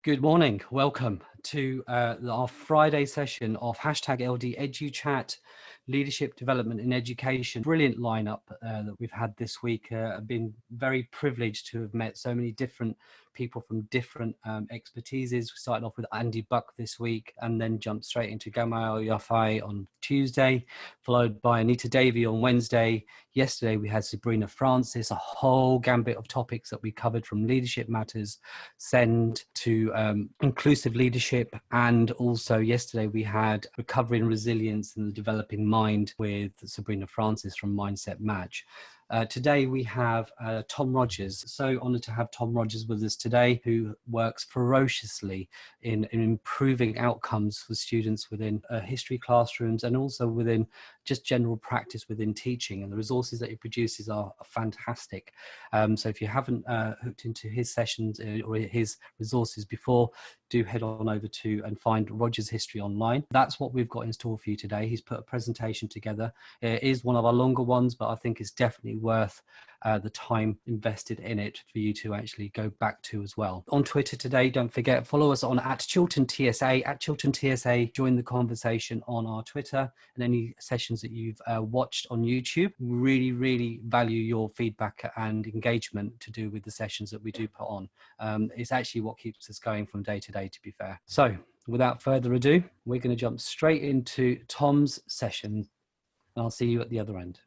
Good morning. Welcome to our Friday session of hashtag LDeduchat, Leadership Development in Education. Brilliant lineup that we've had this week. I've been very privileged to have met so many different people from different expertises. We started off with Andy Buck this week and then jumped straight into Gamal Yafai on Tuesday, followed by Anita Davey on Wednesday. Yesterday we had Sabrina Francis, a whole gambit of topics that we covered from leadership matters, send to inclusive leadership, and also yesterday we had recovery and resilience in the developing mind with Sabrina Francis from Mindset Match. Today we have Tom Rogers. So honoured to have Tom Rogers with us today, who works ferociously in improving outcomes for students within history classrooms and also within just general practice within teaching. And the resources that he produces are fantastic. So if you haven't hooked into his sessions or his resources before, do head on over to and find Rogers History online. That's what we've got in store for you today. He's put a presentation together. It is one of our longer ones, but I think it's definitely worth the time invested in it for you to actually go back to as well. On Twitter today, don't forget, follow us on @ChilternTSA, @ChilternTSA. Join the conversation on our Twitter and any sessions that you've watched on YouTube. We really value your feedback and engagement to do with the sessions that we do put on. It's actually what keeps us going from day to day, to be fair. So without further ado, we're going to jump straight into Tom's session, and I'll see you at the other end.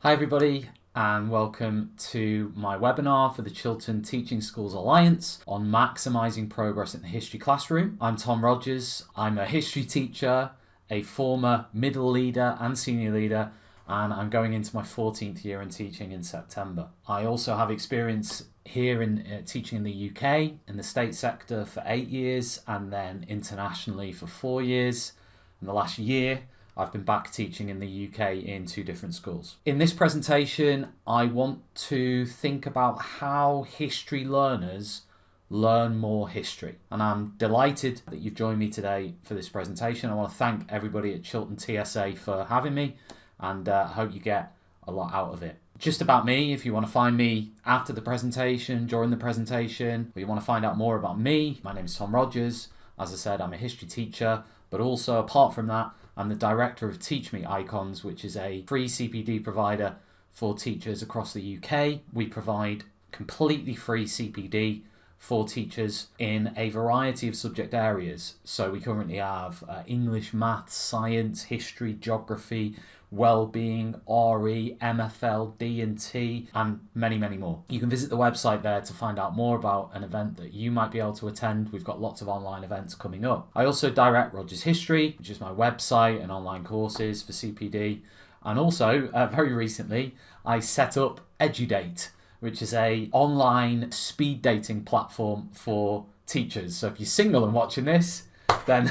Hi everybody, and welcome to my webinar for the Chiltern Teaching Schools Alliance on maximising progress in the history classroom. I'm Tom Rogers. I'm a history teacher, a former middle leader and senior leader, and I'm going into my 14th year in teaching in September. I also have experience here in teaching in the UK, in the state sector for 8 years, and then internationally for 4 years. In the last year, I've been back teaching in the UK in 2 different schools. In this presentation, I want to think about how history learners learn more history. And I'm delighted that you've joined me today for this presentation. I want to thank everybody at Chiltern TSA for having me, and I hope you get a lot out of it. Just about me, if you want to find me after the presentation, during the presentation, or you want to find out more about me, my name is Tom Rogers. As I said, I'm a history teacher, but also apart from that, I'm the director of Teach Me Icons, which is a free CPD provider for teachers across the UK. We provide completely free CPD for teachers in a variety of subject areas. So we currently have English, maths, science, history, geography, wellbeing, RE, MFL, D&T, and many, many more. You can visit the website there to find out more about an event that you might be able to attend. We've got lots of online events coming up. I also direct Rogers History, which is my website and online courses for CPD. And also, very recently, I set up EduDate, which is a online speed dating platform for teachers. So if you're single and watching this, then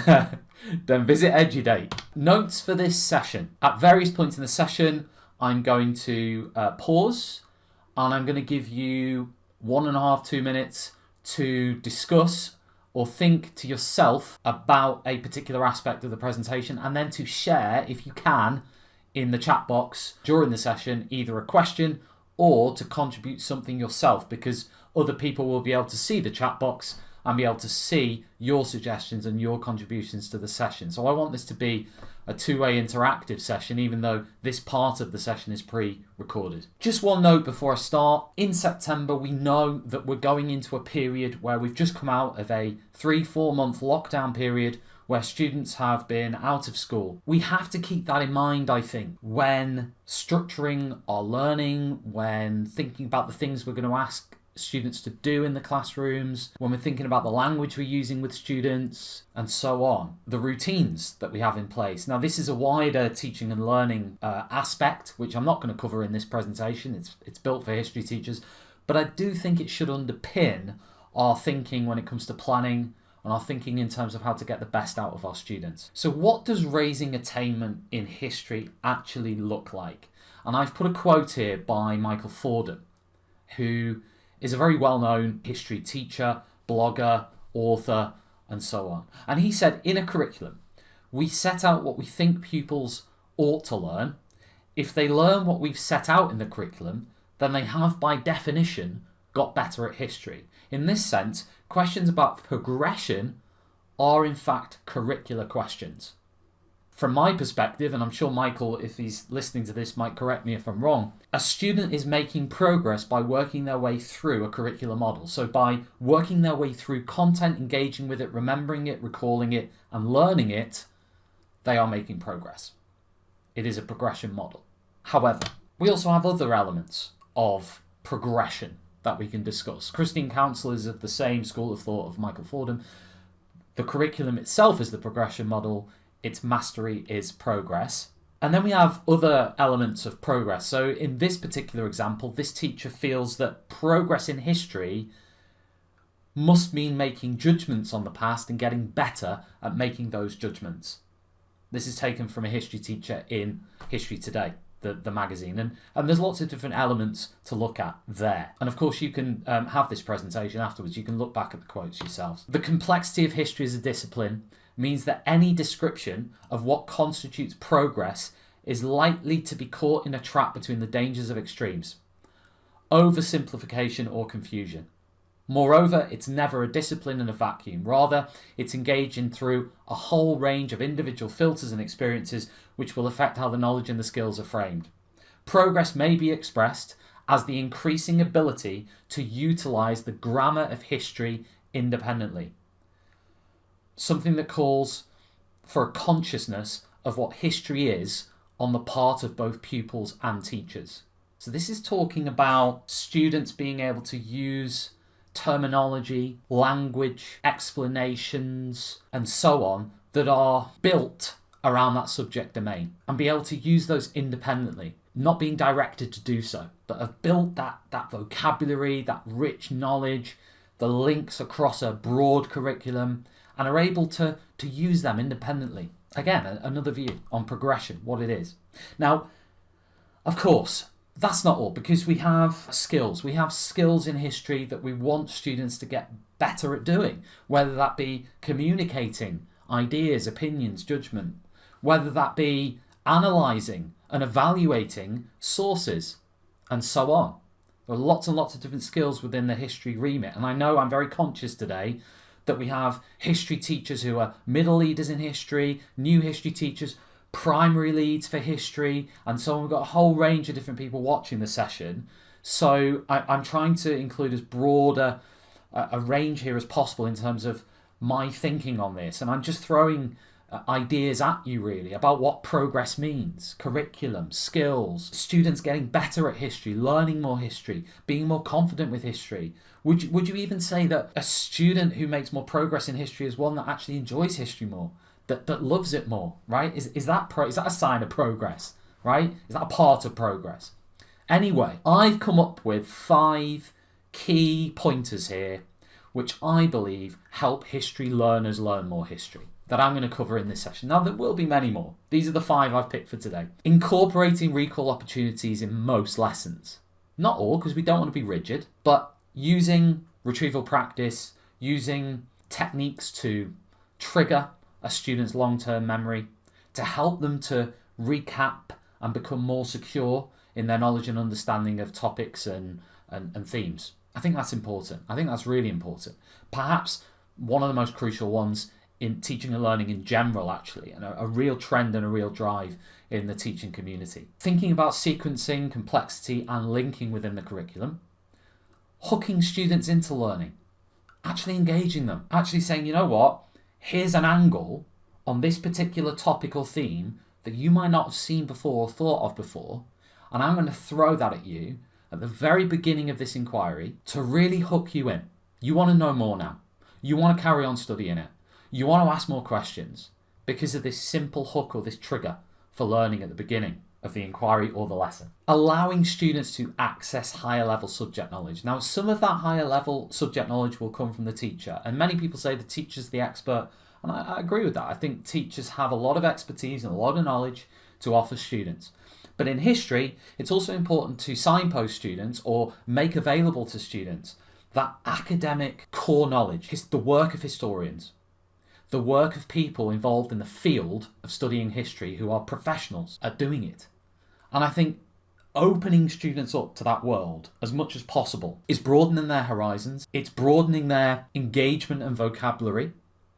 visit EduDate. Notes for this session. At various points in the session, I'm going to pause, and I'm going to give you 1.5 to 2 minutes to discuss or think to yourself about a particular aspect of the presentation, and then to share, if you can, in the chat box during the session, either a question or to contribute something yourself, because other people will be able to see the chat box and be able to see your suggestions and your contributions to the session. So I want this to be a two-way interactive session, even though this part of the session is pre-recorded. Just one note before I start. In September, we know that we're going into a period where we've just come out of a 3-4 month lockdown period where students have been out of school. We have to keep that in mind, I think, when structuring our learning, when thinking about the things we're going to ask students to do in the classrooms, when we're thinking about the language we're using with students, and so on. The routines that we have in place. Now, this is a wider teaching and learning aspect, which I'm not going to cover in this presentation. It's built for history teachers, but I do think it should underpin our thinking when it comes to planning and our thinking in terms of how to get the best out of our students. So what does raising attainment in history actually look like? And I've put a quote here by Michael Fordham, who is a very well-known history teacher, blogger, author, and so on. And he said, in a curriculum, we set out what we think pupils ought to learn. If they learn what we've set out in the curriculum, then they have by definition got better at history. In this sense, questions about progression are in fact curricular questions. From my perspective, and I'm sure Michael, if he's listening to this, might correct me if I'm wrong, a student is making progress by working their way through a curricular model. So by working their way through content, engaging with it, remembering it, recalling it, and learning it, they are making progress. It is a progression model. However, we also have other elements of progression that we can discuss. Christine Counsell is of the same school of thought of Michael Fordham. The curriculum itself is the progression model. Its mastery is progress. And then we have other elements of progress. So in this particular example, this teacher feels that progress in history must mean making judgments on the past and getting better at making those judgments. This is taken from a history teacher in History Today, the magazine. And there's lots of different elements to look at there. And of course, you can have this presentation afterwards. You can look back at the quotes yourselves. The complexity of history as a discipline means that any description of what constitutes progress is likely to be caught in a trap between the dangers of extremes, oversimplification or confusion. Moreover, it's never a discipline in a vacuum. Rather, it's engaging through a whole range of individual filters and experiences which will affect how the knowledge and the skills are framed. Progress may be expressed as the increasing ability to utilise the grammar of history independently. Something that calls for a consciousness of what history is on the part of both pupils and teachers. So this is talking about students being able to use terminology, language, explanations, and so on that are built around that subject domain and be able to use those independently, not being directed to do so, but have built that vocabulary, that rich knowledge, the links across a broad curriculum, and are able to use them independently. Again, another view on progression, what it is. Now, of course, that's not all, because we have skills. We have skills in history that we want students to get better at doing, whether that be communicating ideas, opinions, judgment, whether that be analysing and evaluating sources, and so on. There are lots and lots of different skills within the history remit, and I know I'm very conscious today that we have history teachers who are middle leaders in history, new history teachers, primary leads for history, and so on. We've got a whole range of different people watching the session. So I'm trying to include as broad a range here as possible in terms of my thinking on this. And I'm just throwing ideas at you really about what progress means, curriculum, skills, students getting better at history, learning more history, being more confident with history. Would you even say that a student who makes more progress in history is one that actually enjoys history more, that loves it more, right? Is that a sign of progress, right? Is that a part of progress? Anyway, I've come up with 5 key pointers here which I believe help history learners learn more history, that I'm going to cover in this session. Now, there will be many more. These are the 5 I've picked for today. Incorporating recall opportunities in most lessons. Not all, because we don't want to be rigid, but using retrieval practice, using techniques to trigger a student's long-term memory, to help them to recap and become more secure in their knowledge and understanding of topics and themes. I think that's important. I think that's really important. Perhaps one of the most crucial ones in teaching and learning in general, actually, and a real trend and a real drive in the teaching community. Thinking about sequencing, complexity, and linking within the curriculum. Hooking students into learning. Actually engaging them. Actually saying, you know what? Here's an angle on this particular topic or theme that you might not have seen before or thought of before, and I'm going to throw that at you at the very beginning of this inquiry to really hook you in. You want to know more now. You want to carry on studying it. You want to ask more questions because of this simple hook or this trigger for learning at the beginning of the inquiry or the lesson. Allowing students to access higher level subject knowledge. Now, some of that higher level subject knowledge will come from the teacher, and many people say the teacher's the expert, and I agree with that. I think teachers have a lot of expertise and a lot of knowledge to offer students. But in history, it's also important to signpost students or make available to students that academic core knowledge, the work of historians, the work of people involved in the field of studying history who are professionals at doing it. And I think opening students up to that world as much as possible is broadening their horizons. It's broadening their engagement and vocabulary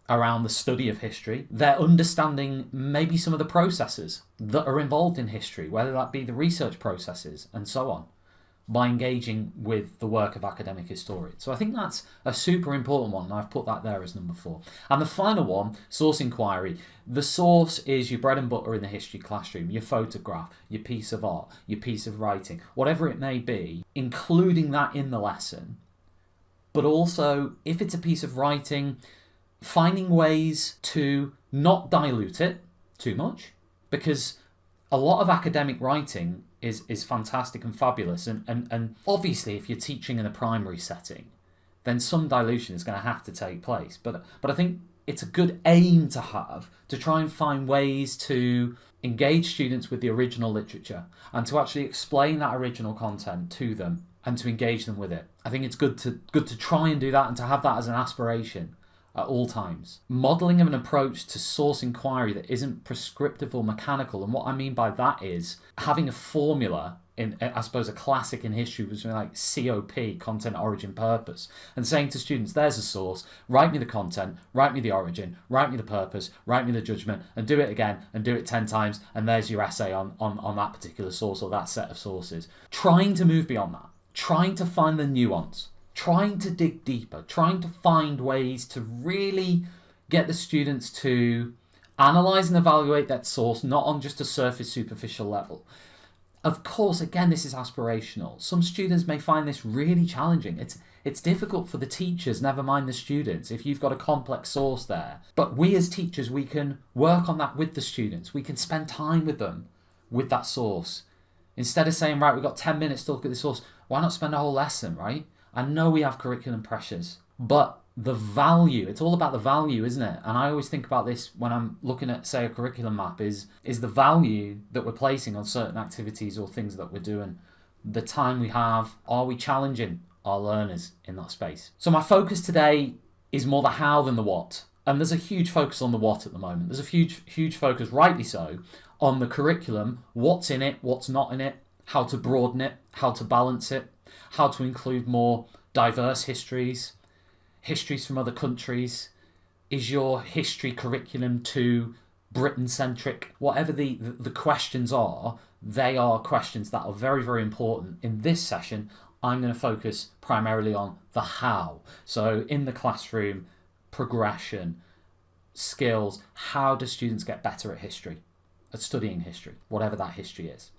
around the study of history. They're understanding maybe some of the processes that are involved in history, whether that be the research processes and so on, by engaging with the work of academic historians. So I think that's a super important one, and I've put that there as number 4. And the final one, source inquiry. The source is your bread and butter in the history classroom, your photograph, your piece of art, your piece of writing, whatever it may be, including that in the lesson. But also, if it's a piece of writing, finding ways to not dilute it too much, because a lot of academic writing is fantastic and fabulous, and obviously if you're teaching in a primary setting, then some dilution is going to have to take place. But I think it's a good aim to have, to try and find ways to engage students with the original literature and to actually explain that original content to them and to engage them with it. I think it's good to try and do that and to have that as an aspiration at all times. Modelling of an approach to source inquiry that isn't prescriptive or mechanical. And what I mean by that is having a formula, in, I suppose, a classic in history was something like COP, content, origin, purpose, and saying to students, there's a source, write me the content, write me the origin, write me the purpose, write me the judgment, and do it again, and do it 10 times, and there's your essay on that particular source or that set of sources. Trying to move beyond that, trying to find the nuance, trying to dig deeper, trying to find ways to really get the students to analyse and evaluate that source, not on just a surface, superficial level. Of course, again, this is aspirational. Some students may find this really challenging. It's difficult for the teachers, never mind the students, if you've got a complex source there. But we as teachers, we can work on that with the students. We can spend time with them with that source. Instead of saying, right, we've got 10 minutes to look at the source, why not spend a whole lesson, right? I know we have curriculum pressures, but the value, it's all about the value, isn't it? And I always think about this when I'm looking at, say, a curriculum map, is the value that we're placing on certain activities or things that we're doing. The time we have, are we challenging our learners in that space? So my focus today is more the how than the what. And there's a huge focus on the what at the moment. There's a huge focus, rightly so, on the curriculum, what's in it, what's not in it, how to broaden it, how to balance it, how to include more diverse histories from other countries. Is your history curriculum too Britain-centric? Whatever the questions are, they are questions that are very, very important. In this session, I'm going to focus primarily on the how. So in the classroom, progression, skills, how do students get better at history, at studying history, whatever that history is.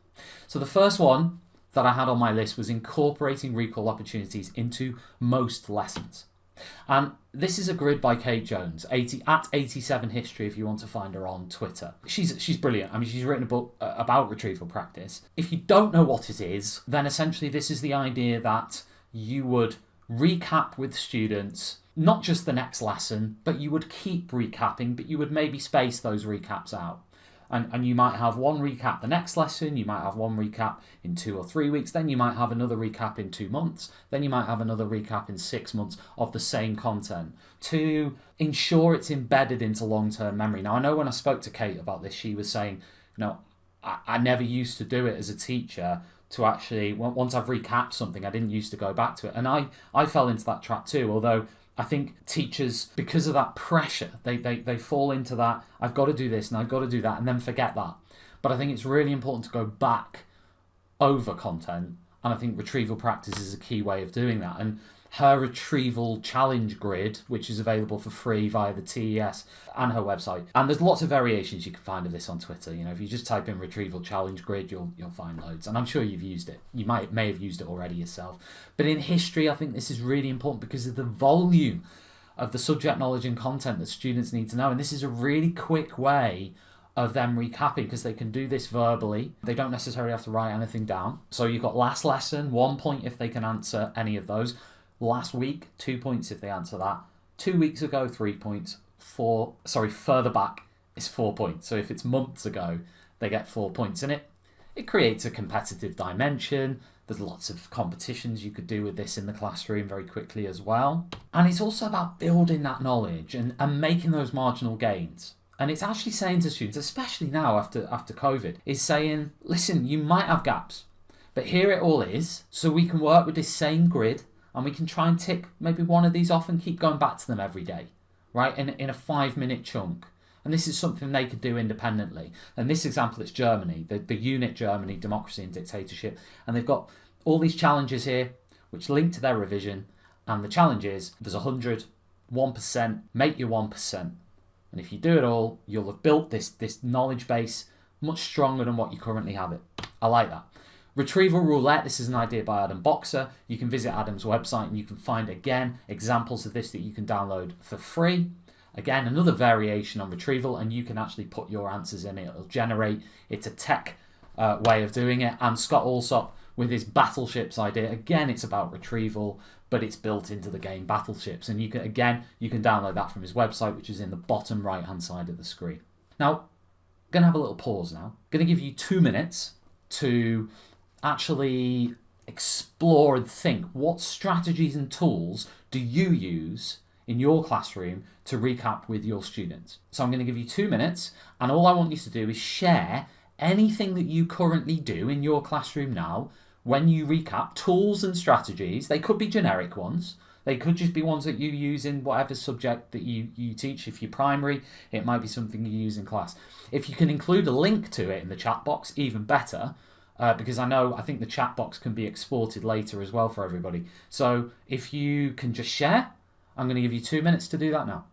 So the first one that I had on my list was incorporating recall opportunities into most lessons. And this is a grid by Kate Jones, at 87 History if you want to find her on Twitter. She's brilliant. I mean, she's written a book about retrieval practice. If you don't know what it is, then essentially this is the idea that you would recap with students, not just the next lesson, but you would keep recapping, but you would maybe space those recaps out. And you might have one recap the next lesson, you might have one recap in 2 or 3 weeks, then you might have another recap in 2 months, then you might have another recap in 6 months of the same content to ensure it's embedded into long-term memory. Now, I know when I spoke to Kate about this, she was saying, I never used to do it as a teacher to actually, once I've recapped something, I didn't used to go back to it. And I fell into that trap too, although I think teachers, because of that pressure, they fall into that, I've got to do this and I've got to do that, and then forget that. But I think it's really important to go back over content, and I think retrieval practice is a key way of doing that. And her retrieval challenge grid, which is available for free via the TES and her website. And there's lots of variations you can find of this on Twitter. If you just type in retrieval challenge grid, you'll find loads. And I'm sure you've used it. You may have used it already yourself. But in history, I think this is really important because of the volume of the subject knowledge and content that students need to know. And this is a really quick way of them recapping because they can do this verbally. They don't necessarily have to write anything down. So you've got last lesson, 1 point if they can answer any of those. Last week, 2 points if they answer that. 2 weeks ago, 3 points. Further back is 4 points. So if it's months ago, they get 4 points. And it creates a competitive dimension. There's lots of competitions you could do with this in the classroom very quickly as well. And it's also about building that knowledge and making those marginal gains. And it's actually saying to students, especially now after COVID, is saying, listen, you might have gaps, But here it all is, so we can work with this same grid and we can try and tick maybe one of these off and keep going back to them every day, right, in a 5-minute chunk. And this is something they could do independently. And this example is Germany, the unit Germany, democracy and dictatorship. And they've got all these challenges here, which link to their revision. And the challenge is, there's 100, 1%, make your 1%. And if you do it all, you'll have built this knowledge base much stronger than what you currently have it. I like that. Retrieval roulette, this is an idea by Adam Boxer. You can visit Adam's website and you can find, again, examples of this that you can download for free. Again, another variation on retrieval, and you can actually put your answers in it. It'll generate. It's a tech way of doing it. And Scott Alsop with his battleships idea, again, it's about retrieval, but it's built into the game Battleships. And you can download that from his website, which is in the bottom right-hand side of the screen. Now, I'm going to have a little pause now. I'm going to give you 2 minutes to actually explore and think, what strategies and tools do you use in your classroom to recap with your students? So I'm going to give you 2 minutes, and all I want you to do is share anything that you currently do in your classroom now when you recap, tools and strategies. They could be generic ones. They could just be ones that you use in whatever subject that you teach. If you're primary, it might be something you use in class. If you can include a link to it in the chat box, even better, because I think the chat box can be exported later as well for everybody. So if you can just share, I'm going to give you 2 minutes to do that now.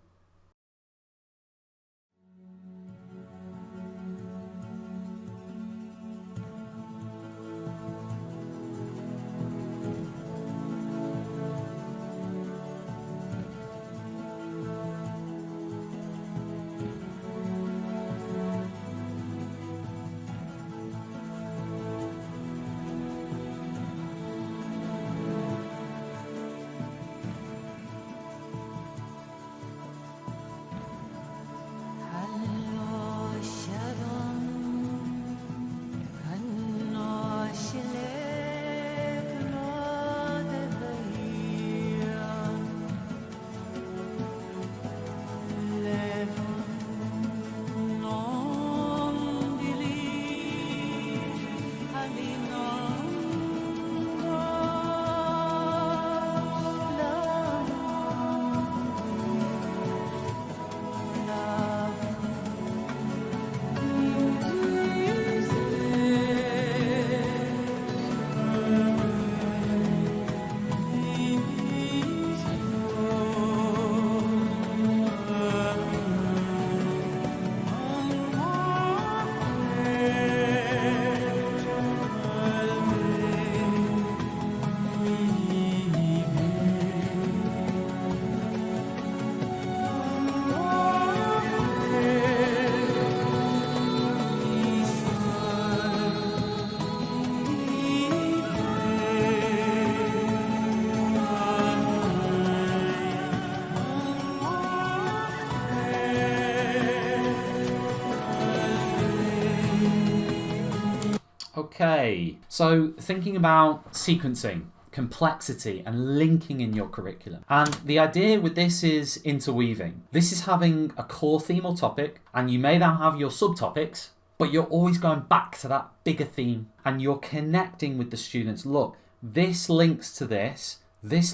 Okay, so thinking about sequencing, complexity and linking in your curriculum. And the idea with this is interweaving. This is having a core theme or topic, and you may then have your subtopics, but you're always going back to that bigger theme and you're connecting with the students. Look, this links to this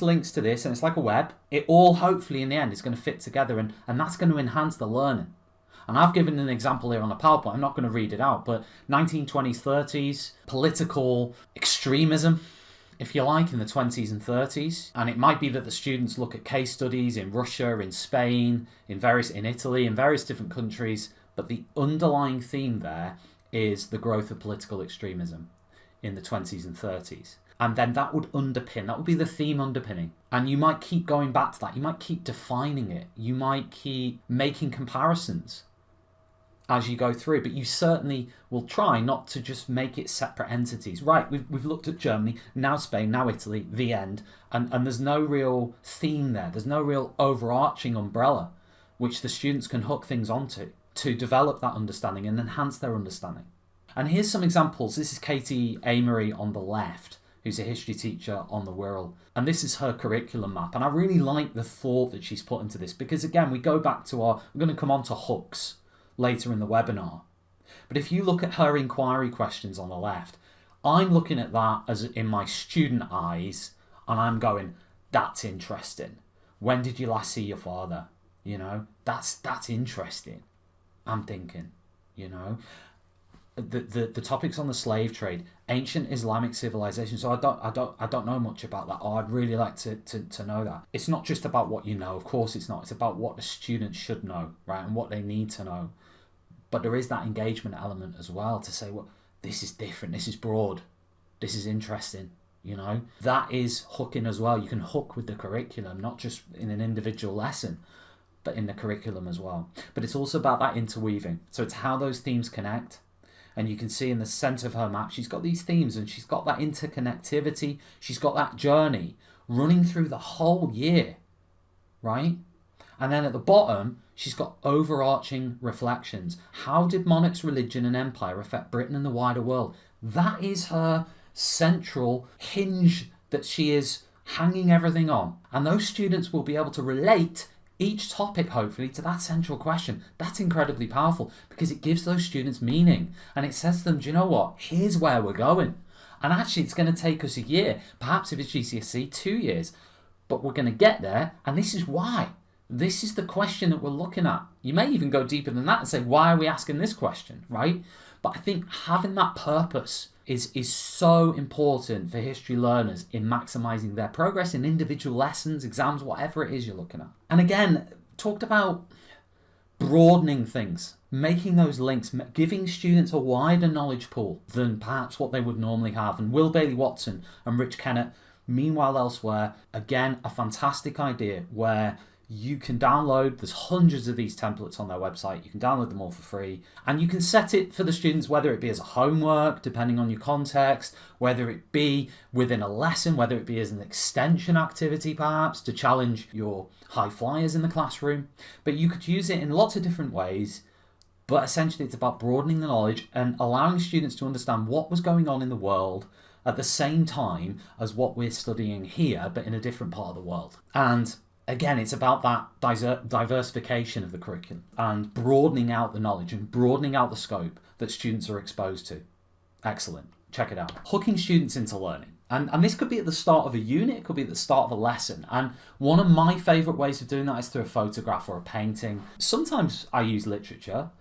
links to this, and it's like a web. It all hopefully in the end is going to fit together, and that's going to enhance the learning. And I've given an example here on a PowerPoint. I'm not going to read it out, but 1920s, 30s, political extremism, if you like, in the 20s and 30s. And it might be that the students look at case studies in Russia, in Spain, in Italy, in various different countries. But the underlying theme there is the growth of political extremism in the 20s and 30s. And then that would be the theme underpinning. And you might keep going back to that. You might keep defining it. You might keep making comparisons as you go through, but you certainly will try not to just make it separate entities. Right, we've looked at Germany, now Spain, now Italy, the end, and there's no real theme there. There's no real overarching umbrella which the students can hook things onto to develop that understanding and enhance their understanding. And here's some examples. This is Katie Amory on the left, who's a history teacher on the Wirral. And this is her curriculum map. And I really like the thought that she's put into this, because again, we go back to we're going to come on to hooks later in the webinar. But if you look at her inquiry questions on the left, I'm looking at that as in my student eyes, and I'm going, that's interesting. When did you last see your father? That's interesting. I'm thinking, the topics on the slave trade, ancient Islamic civilization. So I don't know much about that. I'd really like to know that. It's not just about what you know. Of course it's not. It's about what the students should know, right? And what they need to know. But there is that engagement element as well to say, well, this is different. This is broad. This is interesting. That is hooking as well. You can hook with the curriculum, not just in an individual lesson, but in the curriculum as well. But it's also about that interweaving. So it's how those themes connect. And you can see in the centre of her map, she's got these themes and she's got that interconnectivity. She's got that journey running through the whole year, right? And then at the bottom, she's got overarching reflections. How did monarchs, religion and empire affect Britain and the wider world? That is her central hinge that she is hanging everything on. And those students will be able to relate each topic, hopefully, to that central question. That's incredibly powerful because it gives those students meaning. And it says to them, do you know what? Here's where we're going. And actually, it's going to take us a year. Perhaps if it's GCSE, 2 years. But we're going to get there. And this is why. This is the question that we're looking at. You may even go deeper than that and say, why are we asking this question, right? But I think having that purpose is so important for history learners in maximising their progress in individual lessons, exams, whatever it is you're looking at. And again, talked about broadening things, making those links, giving students a wider knowledge pool than perhaps what they would normally have. And Will Bailey-Watson and Rich Kennett, Meanwhile Elsewhere, again, a fantastic idea where you can download, there's hundreds of these templates on their website, you can download them all for free, and you can set it for the students, whether it be as a homework, depending on your context, whether it be within a lesson, whether it be as an extension activity perhaps, to challenge your high flyers in the classroom. But you could use it in lots of different ways, but essentially it's about broadening the knowledge and allowing students to understand what was going on in the world at the same time as what we're studying here, but in a different part of the world. And again, it's about that diversification of the curriculum and broadening out the knowledge and broadening out the scope that students are exposed to. Excellent. Check it out. Hooking students into learning. And this could be at the start of a unit, it could be at the start of a lesson. And one of my favourite ways of doing that is through a photograph or a painting. Sometimes I use literature,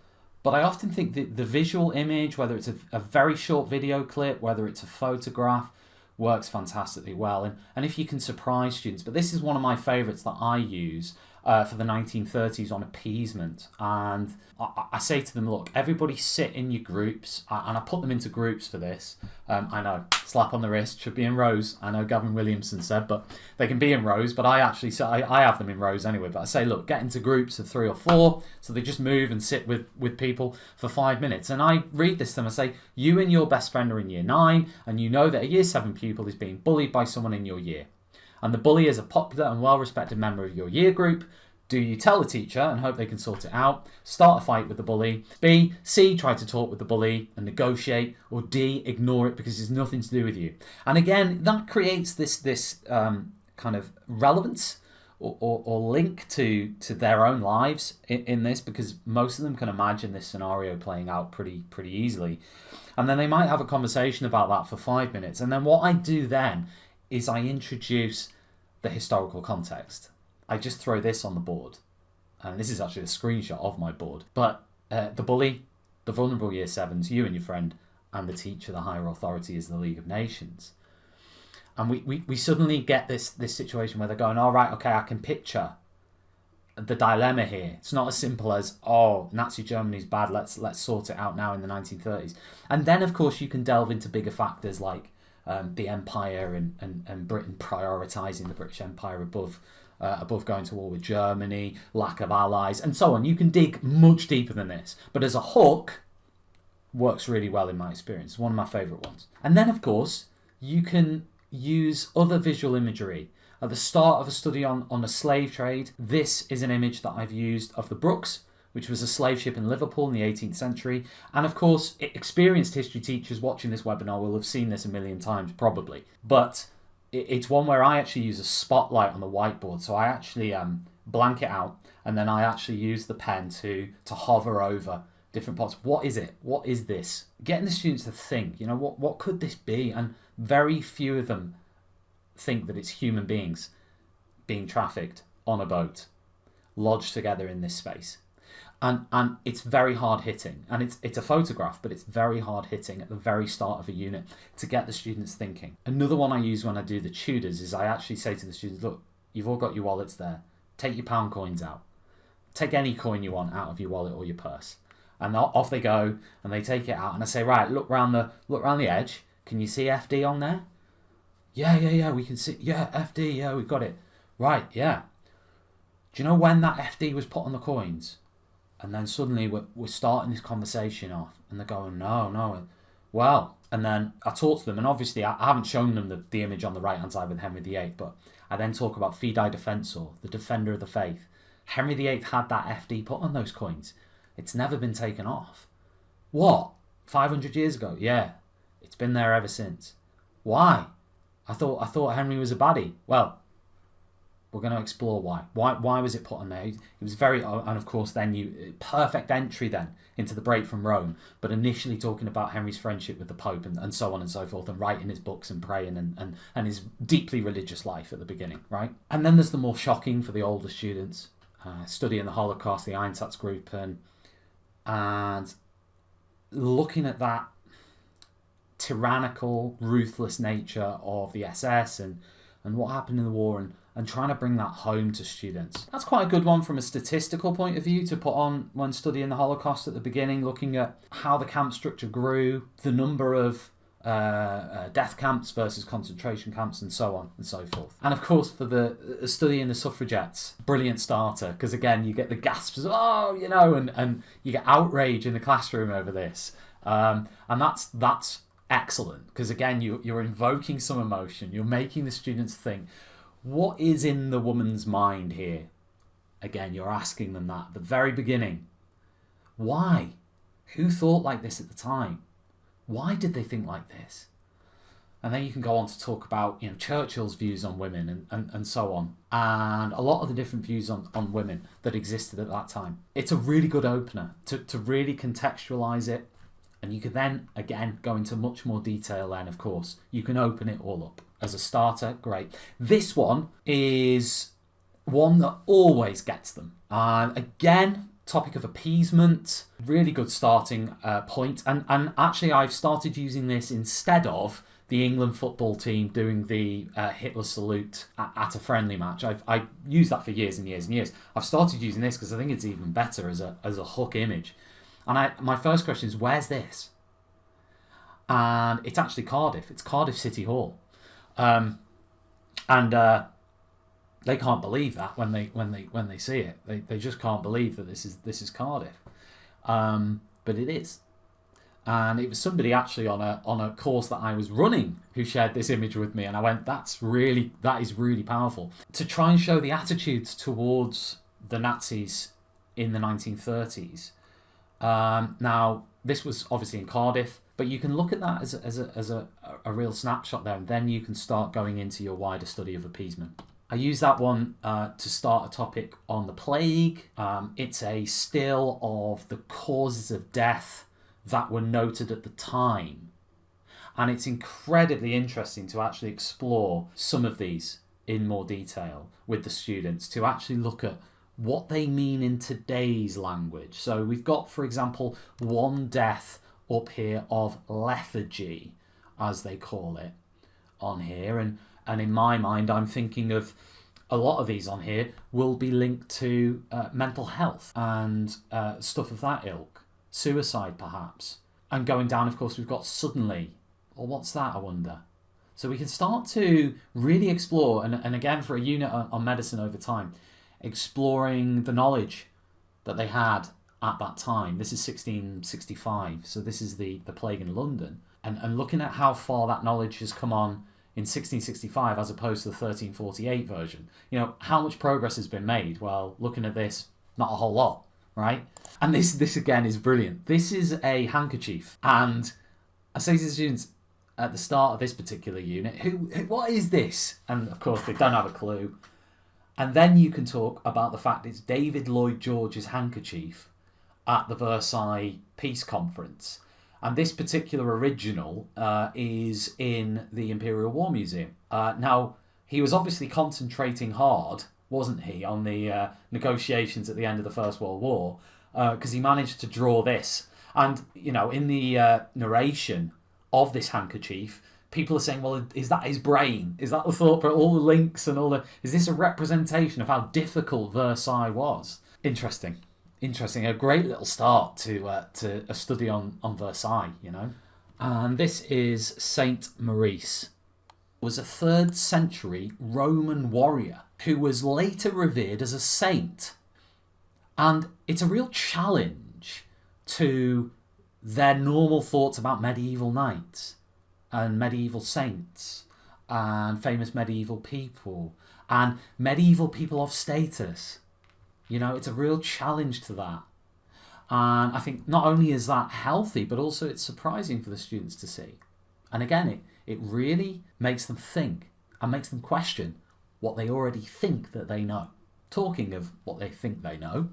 but I often think that the visual image, whether it's a very short video clip, whether it's a photograph, works fantastically well. And if you can surprise students, but this is one of my favourites that I use for the 1930s on appeasement. And I say to them, look, everybody sit in your groups, and I put them into groups for this. I know, slap on the wrist, should be in rows. I know Gavin Williamson said, but they can be in rows, but I actually say, I have them in rows anyway, but I say, look, get into groups of 3 or 4, so they just move and sit with people for 5 minutes. And I read this to them, I say, you and your best friend are in year 9, and you know that a year 7 pupil is being bullied by someone in your year. And the bully is a popular and well-respected member of your year group. Do you tell the teacher and hope they can sort it out? Start a fight with the bully. B, C, try to talk with the bully and negotiate. Or D, ignore it because it's nothing to do with you. And again, that creates this kind of relevance or link to their own lives in this, because most of them can imagine this scenario playing out pretty easily. And then they might have a conversation about that for 5 minutes. And then what I do then is I introduce the historical context. I just throw this on the board. And this is actually a screenshot of my board. But the bully, the vulnerable year 7s, you and your friend, and the teacher, the higher authority, is the League of Nations. And we suddenly get this situation where they're going, all right, okay, I can picture the dilemma here. It's not as simple as, oh, Nazi Germany's bad, let's sort it out now in the 1930s. And then, of course, you can delve into bigger factors like the empire and Britain prioritising the British Empire above going to war with Germany, lack of allies, and so on. You can dig much deeper than this. But as a hook, works really well in my experience. It's one of my favourite ones. And then, of course, you can use other visual imagery. At the start of a study on the slave trade, this is an image that I've used of the Brooks, which was a slave ship in Liverpool in the 18th century. And of course, experienced history teachers watching this webinar will have seen this a million times, probably. But it's one where I actually use a spotlight on the whiteboard. So I actually blank it out, and then I actually use the pen to hover over different parts. What is it? What is this? Getting the students to think, what could this be? And very few of them think that it's human beings being trafficked on a boat, lodged together in this space. And it's very hard hitting, and it's a photograph, but it's very hard hitting at the very start of a unit to get the students thinking. Another one I use when I do the tutors is I actually say to the students, look, you've all got your wallets there. Take your pound coins out. Take any coin you want out of your wallet or your purse. And off they go, and they take it out, and I say, right, look round the edge. Can you see FD on there? Yeah, we can see. Yeah, FD, yeah, we've got it. Right, yeah. Do you know when that FD was put on the coins? And then suddenly we're starting this conversation off, and they're going, no. Well, and then I talk to them, and obviously I haven't shown them the image on the right-hand side with Henry VIII, but I then talk about Fidei Defensor, the defender of the faith. Henry VIII had that FD put on those coins. It's never been taken off. What? 500 years ago? Yeah. It's been there ever since. Why? I thought Henry was a baddie. Well, we're going to explore why. Why was it put on there? It was very, and of course then perfect entry then into the break from Rome, but initially talking about Henry's friendship with the Pope and so on and so forth, and writing his books and praying and his deeply religious life at the beginning, right? And then there's the more shocking for the older students, studying the Holocaust, the Einsatzgruppen, and looking at that tyrannical, ruthless nature of the SS and what happened in the war and trying to bring that home to students. That's quite a good one from a statistical point of view to put on when studying the Holocaust at the beginning, looking at how the camp structure grew, the number of death camps versus concentration camps, and so on and so forth. And of course, for the studying the suffragettes, brilliant starter, because again, you get the gasps, and you get outrage in the classroom over this. And that's excellent, because again, you're invoking some emotion, you're making the students think, what is in the woman's mind here? Again, you're asking them that at the very beginning. Why? Who thought like this at the time? Why did they think like this? And then you can go on to talk about Churchill's views on women and so on, and a lot of the different views on women that existed at that time. It's a really good opener to really contextualise it, and you can then, again, go into much more detail then, of course. You can open it all up. As a starter, great. This one is one that always gets them. Again, topic of appeasement, really good starting point. And actually, I've started using this instead of the England football team doing the Hitler salute at a friendly match. I've used that for years and years and years. I've started using this because I think it's even better as a hook image. And my first question is, where's this? And it's actually Cardiff. It's Cardiff City Hall. And they can't believe that when they see it. They just can't believe that this is Cardiff. But it is. And it was somebody actually on a course that I was running who shared this image with me, and I went, that is really powerful. To try and show the attitudes towards the Nazis in the 1930s. Now, this was obviously in Cardiff, but you can look at that as a real snapshot there, and then you can start going into your wider study of appeasement. I use that one to start a topic on the plague. It's a still of the causes of death that were noted at the time. And it's incredibly interesting to actually explore some of these in more detail with the students, to actually look at what they mean in today's language. So we've got, for example, one death up here of lethargy, as they call it, on here. And in my mind, I'm thinking of a lot of these on here will be linked to mental health and stuff of that ilk. Suicide, perhaps. And going down, of course, we've got suddenly. Well, what's that, I wonder? So we can start to really explore, and again, for a unit on medicine over time, exploring the knowledge that they had at that time. This is 1665, so this is the plague in London. And looking at how far that knowledge has come on in 1665 as opposed to the 1348 version. How much progress has been made? Well, looking at this, not a whole lot, right? And this again is brilliant. This is a handkerchief. And I say to the students at the start of this particular unit, what is this? And of course, they don't have a clue. And then you can talk about the fact it's David Lloyd George's handkerchief. at the Versailles Peace Conference. And this particular original is in the Imperial War Museum. Now, he was obviously concentrating hard, wasn't he, on the negotiations at the end of the First World War, because he managed to draw this. And, you know, in the narration of this handkerchief, people are saying, well, is that his brain? Is that the thought for all the links and all the... Is this a representation of how difficult Versailles was? Interesting. A great little start to a study on Versailles, you know. And this is Saint Maurice. Was a 3rd century Roman warrior who was later revered as a saint. And it's a real challenge to their normal thoughts about medieval knights and medieval saints and famous medieval people and medieval people of status. You know, it's a real challenge to that. And I think not only is that healthy, but also it's surprising for the students to see. And again, it really makes them think and makes them question what they already think that they know. Talking of what they think they know,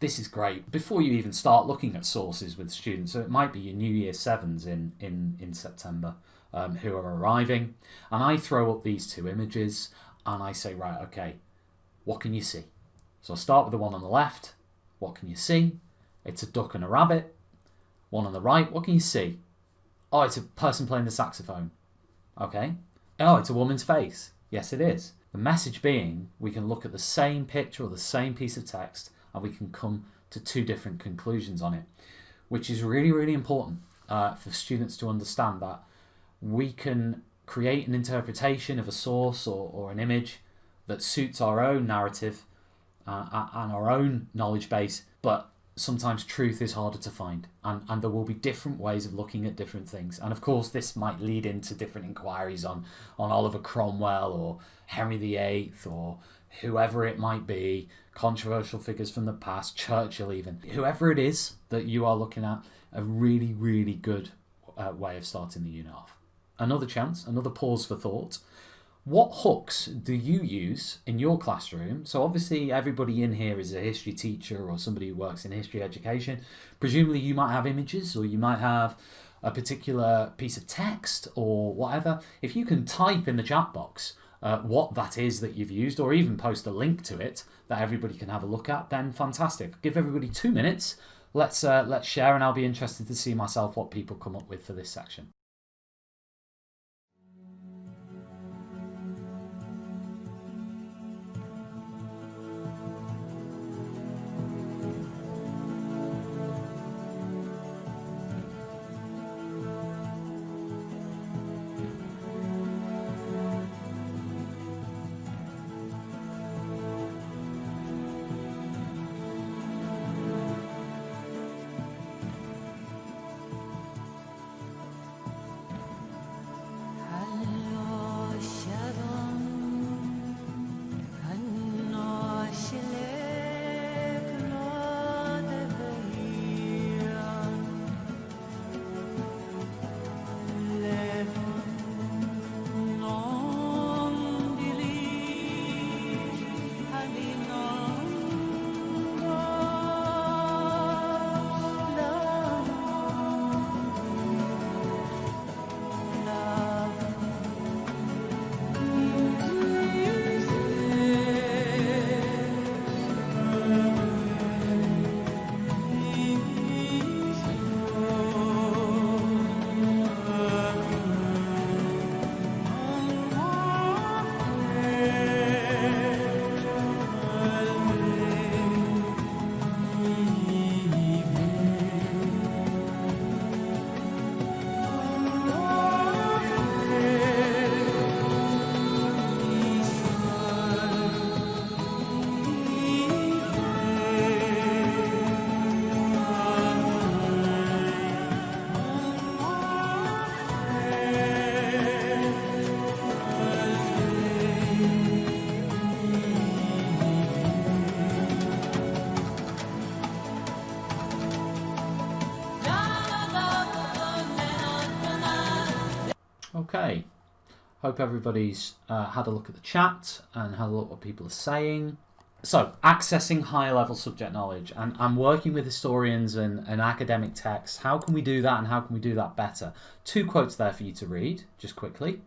this is great. Before you even start looking at sources with students, so it might be your New Year 7s in September who are arriving, and I throw up these 2 images and I say, right, okay, what can you see? So I'll start with the one on the left. What can you see? It's a duck and a rabbit. One on the right, what can you see? Oh, it's a person playing the saxophone. Okay. Oh, it's a woman's face. Yes, it is. The message being, we can look at the same picture or the same piece of text and we can come to 2 different conclusions on it, which is really, really important for students to understand that we can create an interpretation of a source or an image that suits our own narrative and our own knowledge base, but sometimes truth is harder to find, and there will be different ways of looking at different things. And of course this might lead into different inquiries on Oliver Cromwell or Henry VIII or whoever it might be, controversial figures from the past, Churchill even. Whoever it is that you are looking at, a really, really good way of starting the unit off. Another chance, another pause for thought. What hooks do you use in your classroom? So obviously everybody in here is a history teacher or somebody who works in history education. Presumably you might have images or you might have a particular piece of text or whatever. If you can type in the chat box what that is that you've used, or even post a link to it that everybody can have a look at, then fantastic. Give everybody 2 minutes. Let's share, and I'll be interested to see myself what people come up with for this section. Okay, hope everybody's had a look at the chat and had a look at what people are saying. So, accessing higher level subject knowledge and working with historians and academic texts. How can we do that, and how can we do that better? 2 quotes there for you to read, just quickly.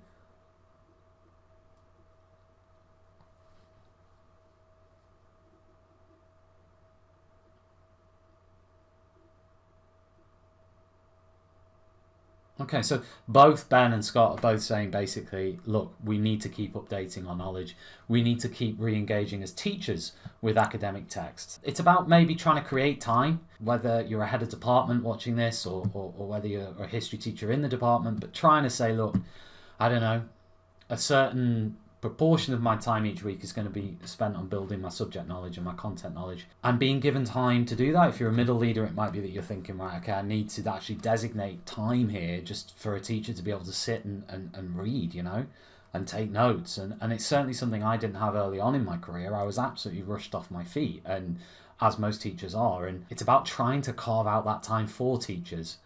Okay, so both Ben and Scott are both saying basically, look, we need to keep updating our knowledge. We need to keep re-engaging as teachers with academic texts. It's about maybe trying to create time, whether you're a head of department watching this or whether you're a history teacher in the department, but trying to say, look, I don't know, a certain proportion of my time each week is going to be spent on building my subject knowledge and my content knowledge, and being given time to do that. If you're a middle leader, it might be that you're thinking, right, okay, I need to actually designate time here just for a teacher to be able to sit and read, you know, and take notes. And it's certainly something I didn't have early on in my career. I was absolutely rushed off my feet, and as most teachers are. And it's about trying to carve out that time for teachers.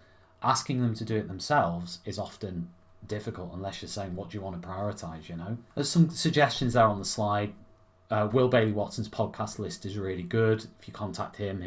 Asking them to do it themselves is often difficult unless you're saying, what do you want to prioritize, you know? There's some suggestions there on the slide. Will Bailey Watson's podcast list is really good. If you contact him,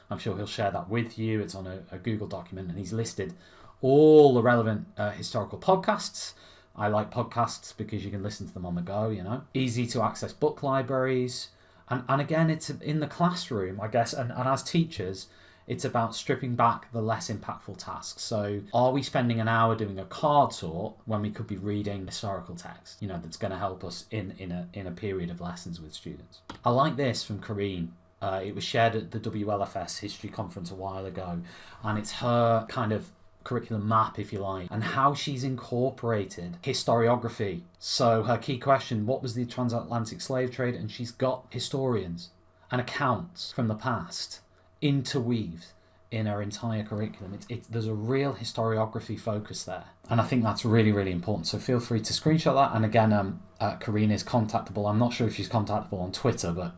I'm sure he'll share that with you. It's on a Google document, and he's listed all the relevant historical podcasts. I like podcasts because you can listen to them on the go, you know. Easy to access book libraries. And again, it's in the classroom, I guess, and as teachers, it's about stripping back the less impactful tasks. So are we spending an hour doing a card sort when we could be reading historical text, you know, that's going to help us in a period of lessons with students? I like this from Corrine. It was shared at the WLFS history conference a while ago, and it's her kind of curriculum map, if you like, and how she's incorporated historiography. So her key question, what was the transatlantic slave trade? And she's got historians and accounts from the past interweaved in her entire curriculum. There's a real historiography focus there, and I think that's really, really important. So feel free to screenshot that. And again, Corrine is contactable. I'm not sure if she's contactable on Twitter, but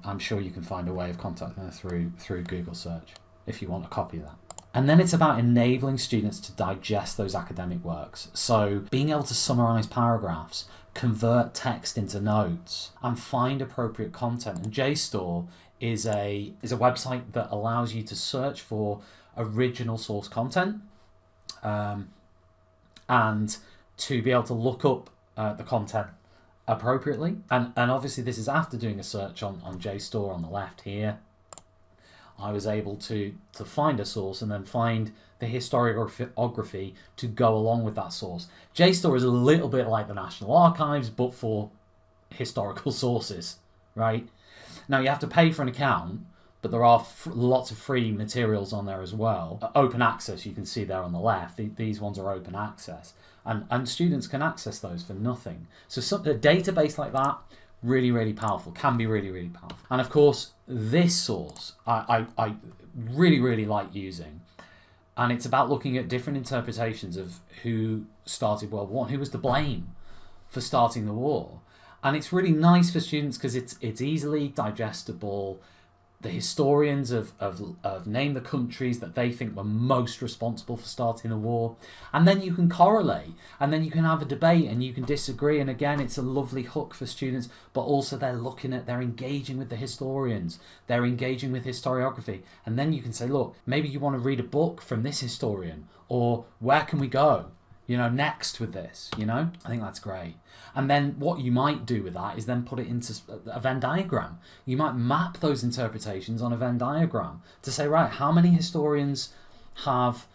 I'm sure you can find a way of contacting her through Google search if you want a copy of that. And then it's about enabling students to digest those academic works. So being able to summarize paragraphs, convert text into notes, and find appropriate content. And JSTOR is a website that allows you to search for original source content, and to be able to look up the content appropriately. And obviously this is after doing a search on JSTOR on the left here. I was able to find a source and then find the historiography to go along with that source. JSTOR is a little bit like the National Archives, but for historical sources, right? Now, you have to pay for an account, but there are lots of free materials on there as well. Open access, you can see there on the left. These ones are open access, and students can access those for nothing. So a database like that, really, really powerful, can be really, really powerful. And of course, this source, I really, really like using. And it's about looking at different interpretations of who started World War I, who was to blame for starting the war. And it's really nice for students because it's easily digestible. The historians have named the countries that they think were most responsible for starting the war. And then you can correlate, and then you can have a debate, and you can disagree. And again, it's a lovely hook for students, but also they're engaging with the historians. They're engaging with historiography. And then you can say, look, maybe you want to read a book from this historian, or where can we go, you know, next with this, you know? I think that's great. And then what you might do with that is then put it into a Venn diagram. You might map those interpretations on a Venn diagram to say, right, how many historians have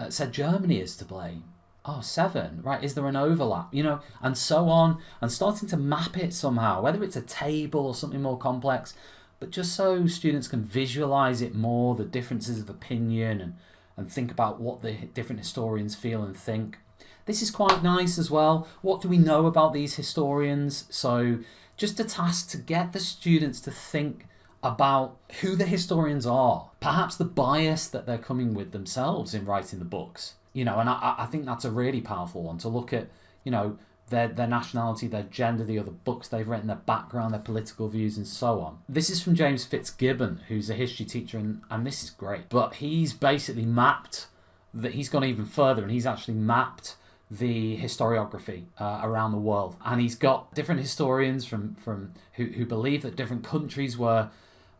said Germany is to blame? Oh, 7. Right, is there an overlap? You know, and so on. And starting to map it somehow, whether it's a table or something more complex, but just so students can visualize it more, the differences of opinion, and think about what the different historians feel and think. This is quite nice as well. What do we know about these historians? So just a task to get the students to think about who the historians are, perhaps the bias that they're coming with themselves in writing the books. You know, and I think that's a really powerful one, to look at, you know, their nationality, their gender, the other books they've written, their background, their political views, and so on. This is from James Fitzgibbon, who's a history teacher, and this is great. But he's basically mapped that, he's gone even further, and he's actually mapped the historiography around the world, and he's got different historians from who believe that different countries were,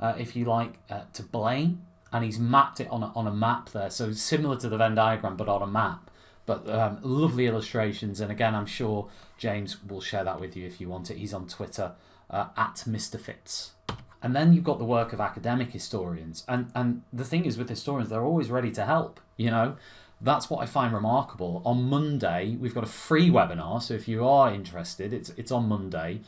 if you like, to blame, and he's mapped it on a map there, so similar to the Venn diagram but on a map. But lovely illustrations, and again, I'm sure James will share that with you if you want it. He's on Twitter at Mr. Fitz. And then you've got the work of academic historians, and the thing is with historians, they're always ready to help. That's what I find remarkable. On Monday, we've got a free webinar, so if you are interested, it's on Monday.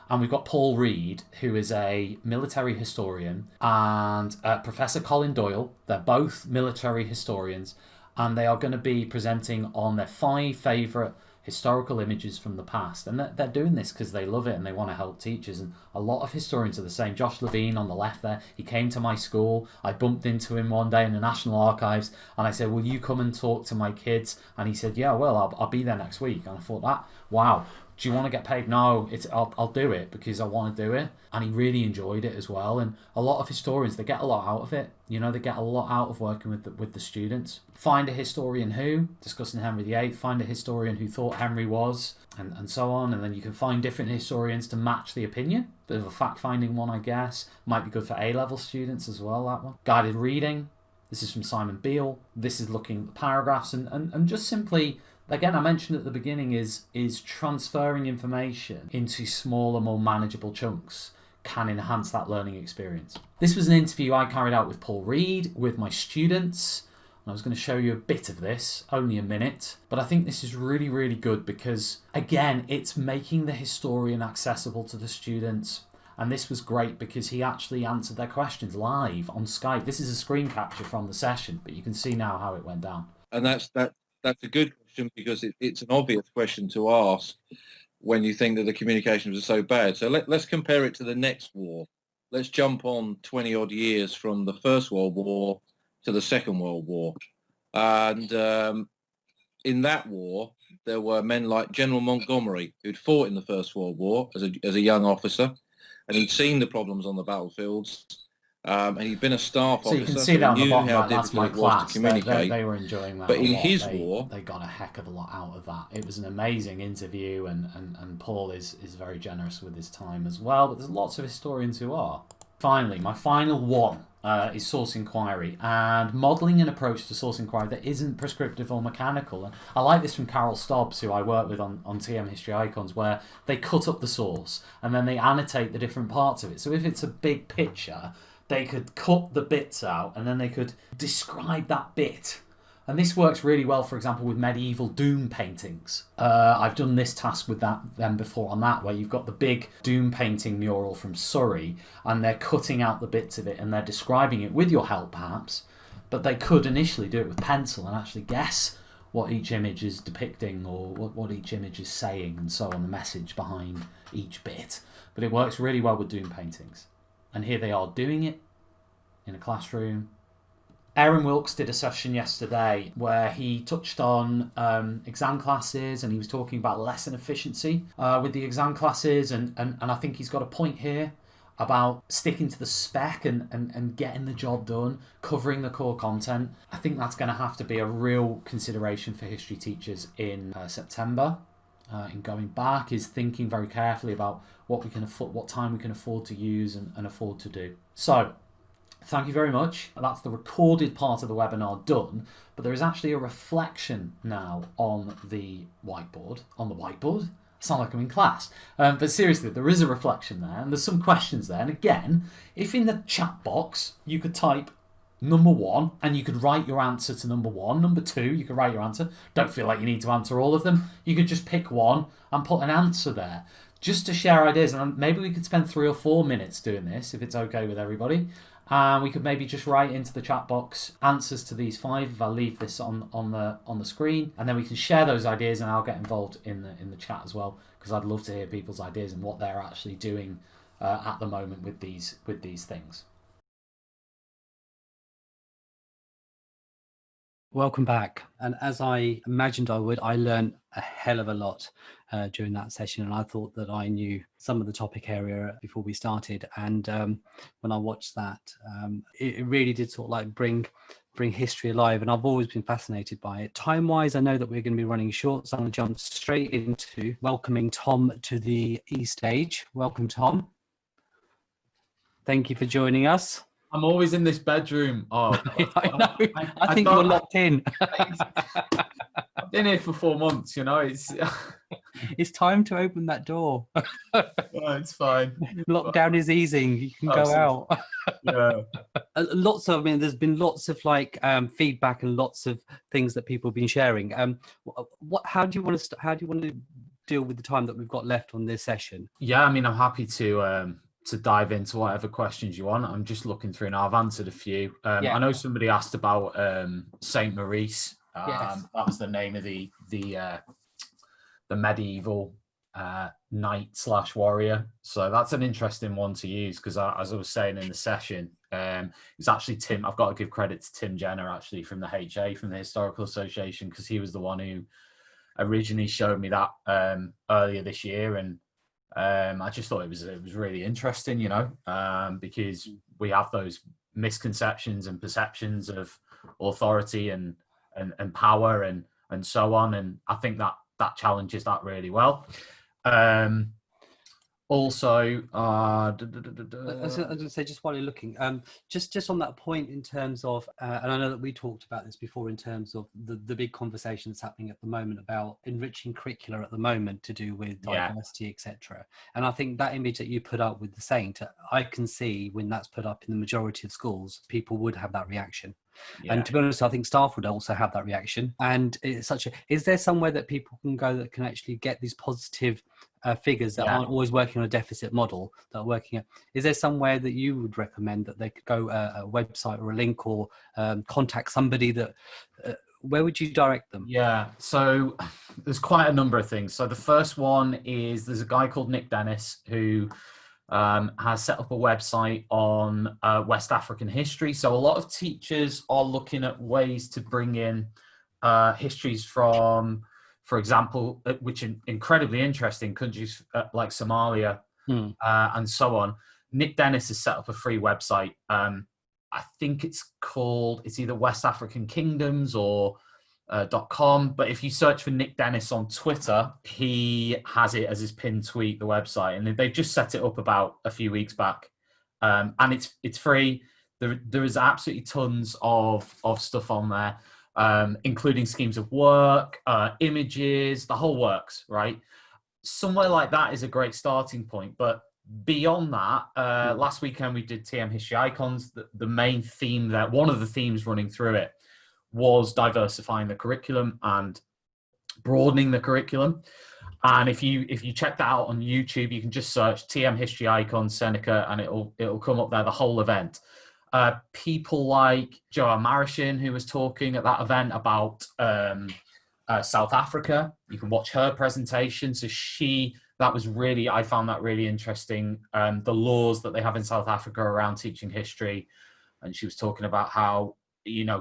And we've got Paul Reed, who is a military historian, and Professor Colin Doyle. They're both military historians, and they are going to be presenting on their 5 favourite historical images from the past. And they're doing this because they love it and they want to help teachers. And a lot of historians are the same. Josh Levine on the left there, he came to my school. I bumped into him one day in the National Archives and I said, will you come and talk to my kids? And he said, yeah, well, I'll be there next week. And I thought, wow. Do you want to get paid? No, I'll do it because I want to do it. And he really enjoyed it as well. And a lot of historians, they get a lot out of it. They get a lot out of working with the students. Find a historian who, discussing Henry VIII, find a historian who thought Henry was, and so on. And then you can find different historians to match the opinion. Bit of a fact-finding one, I guess. Might be good for A-level students as well, that one. Guided reading. This is from Simon Beale. This is looking at the paragraphs and just simply... Again, I mentioned at the beginning is transferring information into smaller, more manageable chunks can enhance that learning experience. This was an interview I carried out with Paul Reed, with my students. I was going to show you a bit of this, only a minute, but I think this is really, really good because, again, it's making the historian accessible to the students. And this was great because he actually answered their questions live on Skype. This is a screen capture from the session, but you can see now how it went down. And that's a good question because it's an obvious question to ask when you think that the communications are so bad. So let's compare it to the next war. Let's jump on 20 odd years from the First World War to the Second World War. And in that war, there were men like General Montgomery, who'd fought in the First World War as a young officer, and he'd seen the problems on the battlefields. And he'd been a staff officer, so you can see that on the bottom right, that's my class. To communicate. They were enjoying that. But in his war, they got a heck of a lot out of that. It was an amazing interview, and Paul is very generous with his time as well. But there's lots of historians who are. Finally, my final one is source inquiry and modelling an approach to source inquiry that isn't prescriptive or mechanical. And I like this from Carol Stobbs, who I work with on TM History Icons, where they cut up the source and then they annotate the different parts of it. So if it's a big picture, they could cut the bits out and then they could describe that bit. And this works really well, for example, with medieval doom paintings. I've done this task with them before on that, where you've got the big doom painting mural from Surrey and they're cutting out the bits of it and they're describing it with your help perhaps, but they could initially do it with pencil and actually guess what each image is depicting or what each image is saying and so on, the message behind each bit. But it works really well with doom paintings. And here they are doing it in a classroom. Aaron Wilkes did a session yesterday where he touched on exam classes and he was talking about lesson efficiency with the exam classes. And I think he's got a point here about sticking to the spec and getting the job done, covering the core content. I think that's going to have to be a real consideration for history teachers in September. In going back, is thinking very carefully about what we can afford, what time we can afford to use and afford to do. So, thank you very much. That's the recorded part of the webinar done, but there is actually a reflection now on the whiteboard. On the whiteboard? I sound like I'm in class. But seriously, there is a reflection there, and there's some questions there. And again, if in the chat box you could type number 1 and you could write your answer to number 1, number 2 you could write your answer, don't feel like you need to answer all of them, you could just pick one and put an answer there just to share ideas. And maybe we could spend 3 or 4 minutes doing this if it's okay with everybody, and we could maybe just write into the chat box answers to these 5 if I leave this on the screen, and then we can share those ideas and I'll get involved in the chat as well, because I'd love to hear people's ideas and what they're actually doing at the moment with these things. Welcome back. And as I imagined I would, I learned a hell of a lot. during that session, and I thought that I knew some of the topic area before we started. And when I watched that, it really did sort of like bring history alive, and I've always been fascinated by it. Time wise, I know that we're going to be running short, so I'm going to jump straight into welcoming Tom to the stage. Welcome, Tom. Thank you for joining us. I'm always in this bedroom. Oh, I know. I think you're locked in. I've been here for 4 months, It's time to open that door. It's fine. Lockdown is easing. You can go out. Yeah. There's been lots of feedback and lots of things that people have been sharing. How do you want to deal with the time that we've got left on this session? Yeah, I'm happy to dive into whatever questions you want. I'm just looking through now. I've answered a few. I know somebody asked about Saint Maurice. Yes. That was the name of the medieval knight/warrior. So that's an interesting one to use, because as I was saying in the session, it's actually Tim. I've got to give credit to Tim Jenner, actually, from the HA, from the Historical Association, because he was the one who originally showed me that earlier this year, and I just thought it was really interesting, because we have those misconceptions and perceptions of authority and power and so on, and I think that challenges that really well. Also, I was going to say, just while you're looking, just on that point in terms of, and I know that we talked about this before in terms of the big conversation that's happening at the moment about enriching curricula at the moment to do with diversity, etc. And I think that image that you put up with the saint, I can see when that's put up in the majority of schools, people would have that reaction. Yeah. And to be honest, I think staff would also have that reaction. And it's is there somewhere that people can go that can actually get these positive figures that aren't always working on a deficit model, that are working at, is there somewhere that you would recommend that they could go, a website or a link, or contact somebody that, where would you direct them? Yeah, so there's quite a number of things. So the first one is, there's a guy called Nick Dennis who has set up a website on West African history. So a lot of teachers are looking at ways to bring in histories from, for example, which are incredibly interesting, countries like Somalia and so on. Nick Dennis has set up a free website. I think it's either West African Kingdoms or .com, but if you search for Nick Dennis on Twitter, he has it as his pinned tweet, the website, and they've just set it up about a few weeks back, and it's free. There is absolutely tons of stuff on there, including schemes of work, images, the whole works, right? Somewhere like that is a great starting point, but beyond that, last weekend we did TM History Icons. The main theme there, one of the themes running through it, was diversifying the curriculum and broadening the curriculum. And if you check that out on YouTube, you can just search TM History Icon Seneca, and it'll come up there, the whole event. People like Joanne Marishin, who was talking at that event about South Africa. You can watch her presentation. So I found that really interesting. The laws that they have in South Africa around teaching history. And she was talking about how,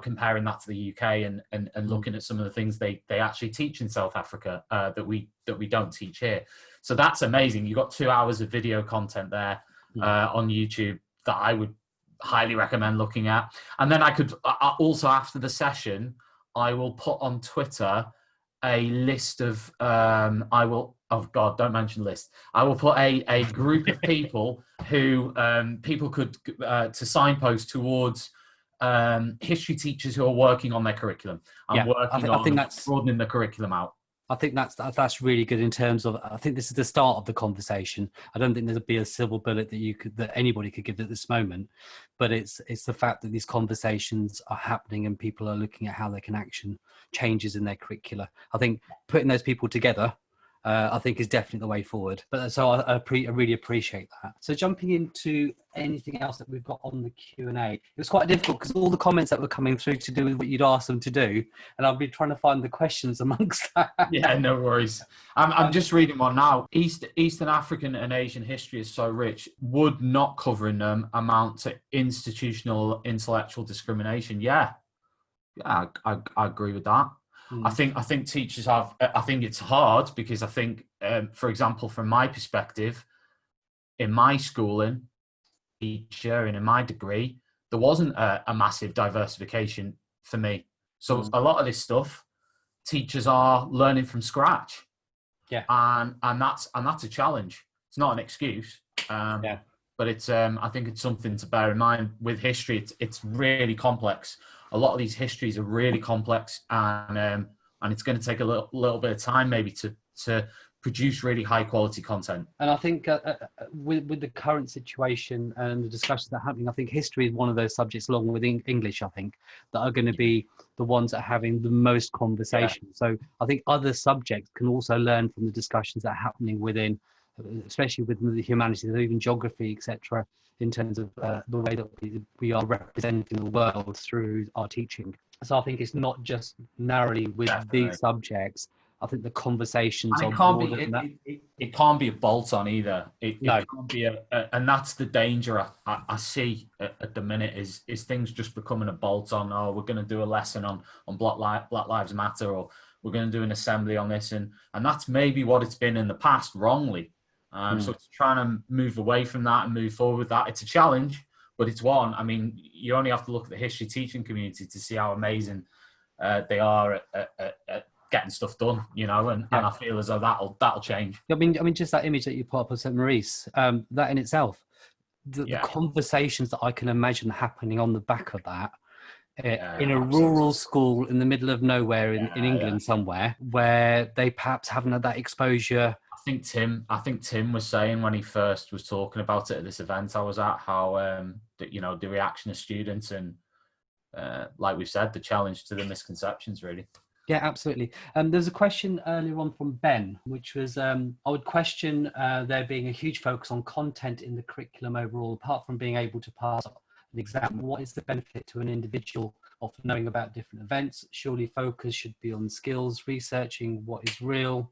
comparing that to the UK and looking at some of the things they actually teach in South Africa that we don't teach here. So that's amazing. You've got 2 hours of video content there on YouTube that I would highly recommend looking at. And then I could also, after the session, I will put on Twitter a list of oh God, don't mention list. I will put a group of people who people could to signpost towards history teachers who are working on their curriculum and I think that's broadening the curriculum out. I think that's really good in terms of, I think this is the start of the conversation. I don't think there'd be a silver bullet that anybody could give at this moment, but it's the fact that these conversations are happening and people are looking at how they can action changes in their curricula. I think putting those people together, I think is definitely the way forward. But so I really appreciate that. So jumping into anything else that we've got on the Q&A, it was quite difficult because all the comments that were coming through to do with what you'd asked them to do, and I've been trying to find the questions amongst that. Yeah, no worries. I'm just reading one now. Eastern African and Asian history is so rich. Would not covering them amount to institutional intellectual discrimination? Yeah, I agree with that. I think teachers have. I think it's hard because I think, for example, from my perspective, in my schooling, teacher, and in my degree, there wasn't a massive diversification for me. So a lot of this stuff, teachers are learning from scratch. Yeah, and that's a challenge. It's not an excuse. But it's I think it's something to bear in mind with history. It's really complex. A lot of these histories are really complex, and it's going to take a little bit of time maybe to produce really high quality content. And I think with the current situation and the discussions that are happening, I think history is one of those subjects, along with English, I think, that are going to be the ones that are having the most conversation. So I think other subjects can also learn from the discussions that are happening within, especially within the humanities, or even geography, etc., in terms of the way that we are representing the world through our teaching. So I think it's not just narrowly with these subjects. I think the conversations and it can't be a bolt on either. It can't be and that's the danger I see at the minute is things just becoming a bolt on. Oh, we're going to do a lesson on Black Lives Matter, or we're going to do an assembly on this, and that's maybe what it's been in the past, wrongly. So it's trying to move away from that and move forward with that. It's a challenge, but it's one. I mean, you only have to look at the history teaching community to see how amazing they are at getting stuff done, and I feel as though that'll change. I mean, just that image that you put up of St. Maurice, that in itself, the conversations that I can imagine happening on the back of that, in a rural school in the middle of nowhere in England somewhere, where they perhaps haven't had that exposure. I think Tim was saying when he first was talking about it at this event I was at, how the reaction of students and like we said, the challenge to the misconceptions, really. Yeah, absolutely. There's a question earlier on from Ben, which was, I would question there being a huge focus on content in the curriculum overall, apart from being able to pass an exam. What is the benefit to an individual of knowing about different events? Surely focus should be on skills, researching what is real,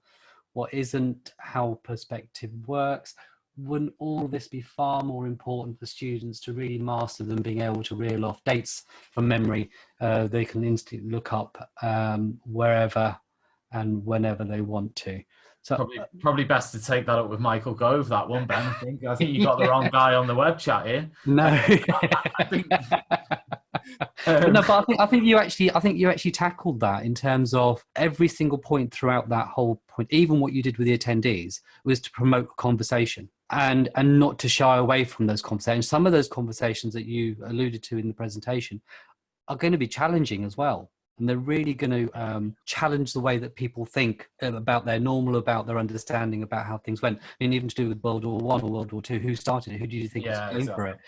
what isn't, how perspective works. Wouldn't all this be far more important for students to really master than being able to reel off dates from memory? They can instantly look up wherever and whenever they want to. So probably best to take that up with Michael Gove, that one, Ben. I think you got the wrong guy on the web chat here. No. I think no, but I think you actually tackled that in terms of every single point throughout that whole point. Even what you did with the attendees was to promote conversation and not to shy away from those conversations. Some of those conversations that you alluded to in the presentation are going to be challenging as well. And they're really going to challenge the way that people think about their normal, about their understanding about how things went. I mean, even to do with World War I or World War II, who started it? Who do you think was going for it?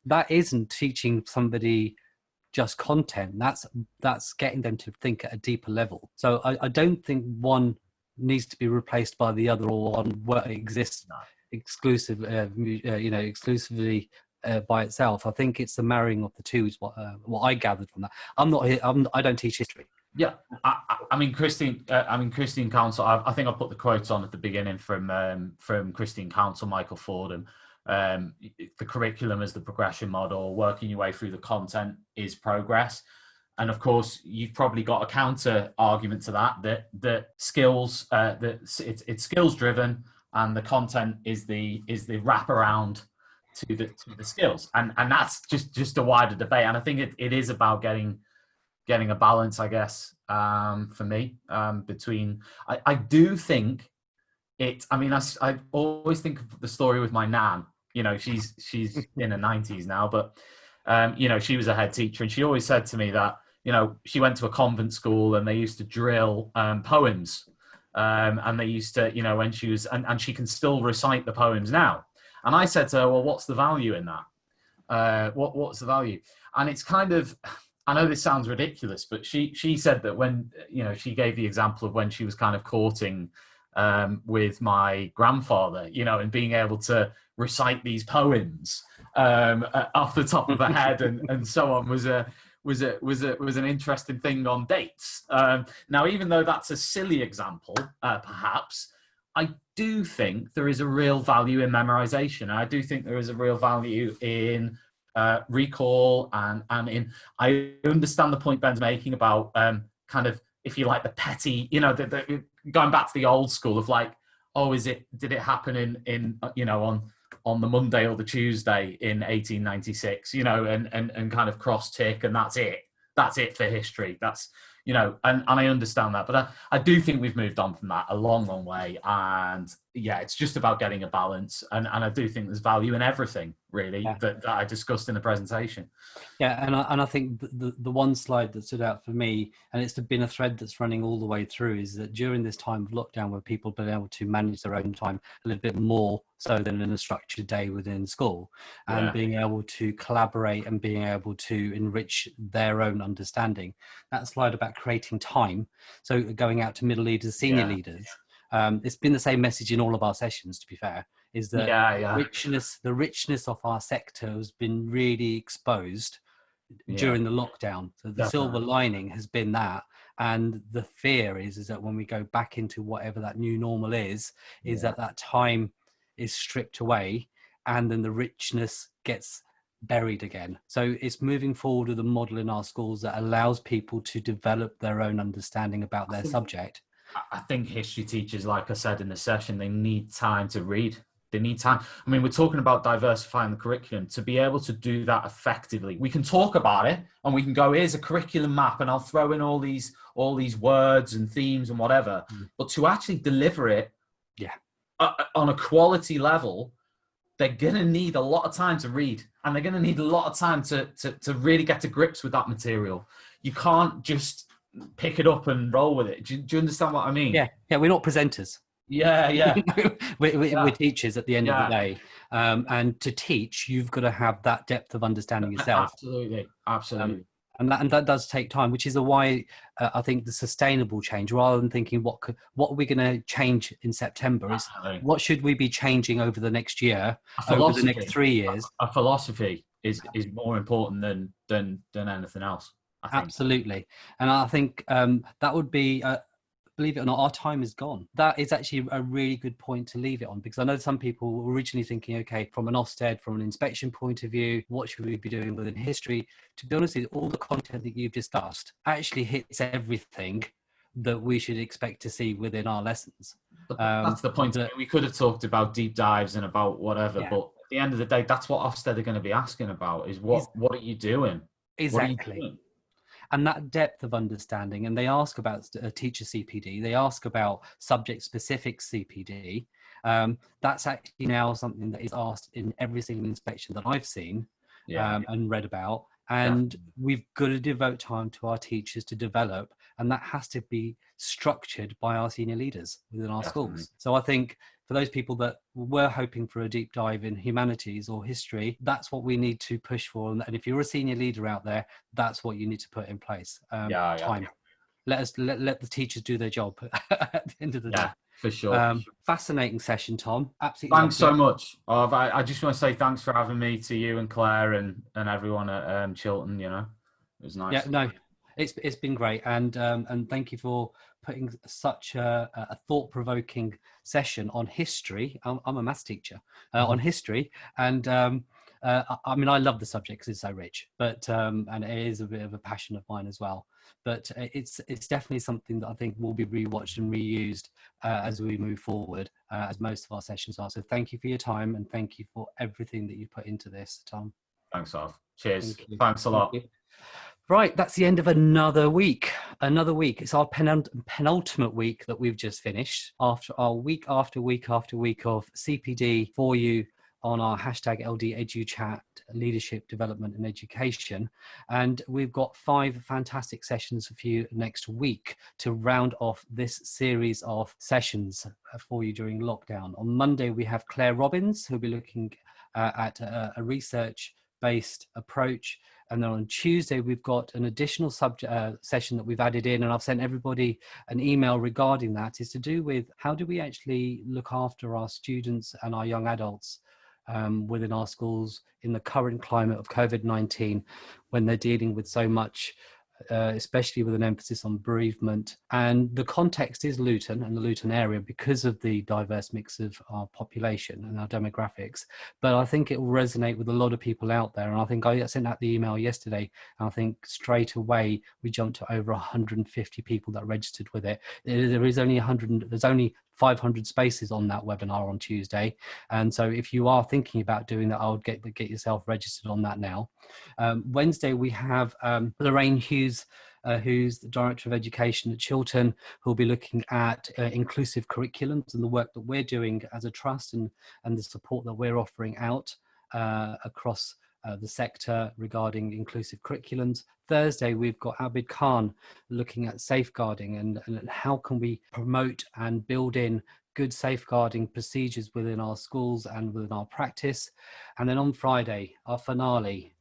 That isn't teaching somebody just content. That's getting them to think at a deeper level. So I don't think one needs to be replaced by the other, or one what exists exclusively by itself. I think it's the marrying of the two is what I gathered from that. I don't teach history. Yeah, I mean Christine Council. I think I put the quotes on at the beginning from Christine Council, Michael Fordham. The curriculum is the progression model. Working your way through the content is progress. And of course, you've probably got a counter argument to that skills that it's skills driven, and the content is the wraparound to the skills, and that's just a wider debate. And I think it is about getting a balance, I guess, for me, between. I do think it. I mean, I always think of the story with my nan. She's in her 90s now, but she was a head teacher, and she always said to me that she went to a convent school and they used to drill poems, and they used to when she was and she can still recite the poems now. And I said to her, well, what's the value in that? What's the value? And it's kind of, I know this sounds ridiculous, but she said that when, she gave the example of when she was kind of courting with my grandfather, and being able to recite these poems off the top of her head and so on was an interesting thing on dates. Now, even though that's a silly example, perhaps, I do think there is a real value in memorization. I do think there is a real value in recall and in. I understand the point Ben's making about kind of if you like, the petty, you know, going back to the old school of like, oh, did it happen in you know, on the Monday or the Tuesday in 1896, you know, and kind of cross tick, and that's it for history. That's, you know, and I understand that, but I do think we've moved on from that a long, long way. And yeah, it's just about getting a balance. And I do think there's value in everything, really, that I discussed in the presentation. Yeah, and I think the one slide that stood out for me, and it's been a thread that's running all the way through, is that during this time of lockdown, where people have been able to manage their own time a little bit more so than in a structured day within school, and being able to collaborate and being able to enrich their own understanding. That slide about creating time, so going out to middle leaders, senior leaders, it's been the same message in all of our sessions, to be fair, is that the richness of our sector has been really exposed during the lockdown. So the silver lining has been that, and the fear is that when we go back into whatever that new normal is that time is stripped away, and then the richness gets buried again. So it's moving forward with a model in our schools that allows people to develop their own understanding about their subject. I think history teachers, like I said in the session, they need time to read. They need time. I mean, we're talking about diversifying the curriculum. To be able to do that effectively, we can talk about it and we can go, here's a curriculum map, and I'll throw in all these words and themes and whatever. But to actually deliver it on a quality level, they're going to need a lot of time to read, and they're going to need a lot of time to really get to grips with that material. You can't just pick it up and roll with it. Do you understand what I mean? Yeah, we're not presenters. We're teachers at the end of the day, and to teach, you've got to have that depth of understanding yourself. Absolutely. And that does take time, which is why I think the sustainable change, rather than thinking what are we going to change in September, is what should we be changing over the next year, over the next 3 years. A philosophy is more important than anything else, I think. Absolutely. And I think that would be believe it or not, our time is gone. That is actually a really good point to leave it on, because I know some people were originally thinking, okay, from an Ofsted, from an inspection point of view, what should we be doing within history? To be honest, all the content that you've discussed actually hits everything that we should expect to see within our lessons. That's the point. We could have talked about deep dives and about whatever, but at the end of the day, that's what Ofsted are going to be asking about, is what are you doing? Exactly. What are you doing? And that depth of understanding, and they ask about teacher CPD, they ask about subject-specific CPD. That's actually now something that is asked in every single inspection that I've seen and read about. And we've got to devote time to our teachers to develop, and that has to be structured by our senior leaders within our schools. So I think for those people that were hoping for a deep dive in humanities or history, that's what we need to push for. And if you're a senior leader out there, that's what you need to put in place. Time. Let the teachers do their job at the end of the day. For sure. Fascinating session, Tom. Absolutely. Thanks so much. I just want to say thanks for having me, to you and Claire and everyone at Chiltern. You know, it was nice. Yeah, no, it's been great, and thank you for putting such a thought-provoking session on history. I'm a maths teacher on history, and I mean, I love the subject because it's so rich, but and it is a bit of a passion of mine as well. But it's definitely something that I think will be rewatched and reused as we move forward, as most of our sessions are. So thank you for your time, and thank you for everything that you put into this, Tom. Thanks, Alf. Cheers. Thanks a lot. Right, that's the end of another week. It's our penultimate week that we've just finished, after our week after week after week of CPD for you on our hashtag LDeduchat, leadership, development and education. And we've got 5 fantastic sessions for you next week to round off this series of sessions for you during lockdown. On Monday, we have Claire Robbins, who'll be looking at a research-based approach. And then on Tuesday, we've got an additional subject session that we've added in, and I've sent everybody an email regarding that. Is to do with how do we actually look after our students and our young adults within our schools in the current climate of COVID-19, when they're dealing with so much especially with an emphasis on bereavement. And the context is Luton and the Luton area because of the diverse mix of our population and our demographics. But I think it will resonate with a lot of people out there. And I think I sent out the email yesterday, and I think straight away we jumped to over 150 people that registered with it. There is only 100, there's only 500 spaces on that webinar on Tuesday. And so if you are thinking about doing that, I would get yourself registered on that now. Wednesday, we have Lorraine Hughes, who's the Director of Education at Chiltern, who'll be looking at inclusive curriculums and the work that we're doing as a trust and the support that we're offering out across the sector regarding inclusive curriculums. Thursday, we've got Abid Khan looking at safeguarding and how can we promote and build in good safeguarding procedures within our schools and within our practice. And then on Friday, our finale.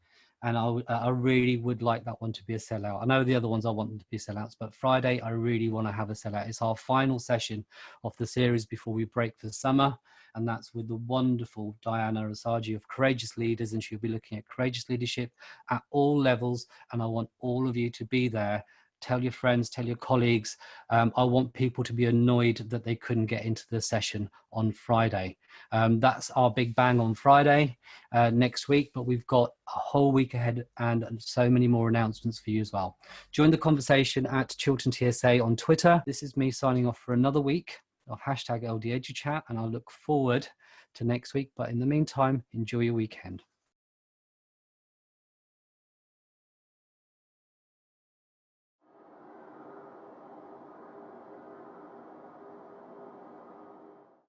And I really would like that one to be a sellout. I know the other ones I want them to be sellouts, but Friday, I really want to have a sellout. It's our final session of the series before we break for summer. And that's with the wonderful Diana Asagi of Courageous Leaders. And she'll be looking at courageous leadership at all levels. And I want all of you to be there. Tell your friends, tell your colleagues. I want people to be annoyed that they couldn't get into the session on Friday. That's our big bang on Friday next week, but we've got a whole week ahead and so many more announcements for you as well. Join the conversation at Chiltern TSA on Twitter. This is me signing off for another week of #LDeduchat, and I look forward to next week. But in the meantime, enjoy your weekend.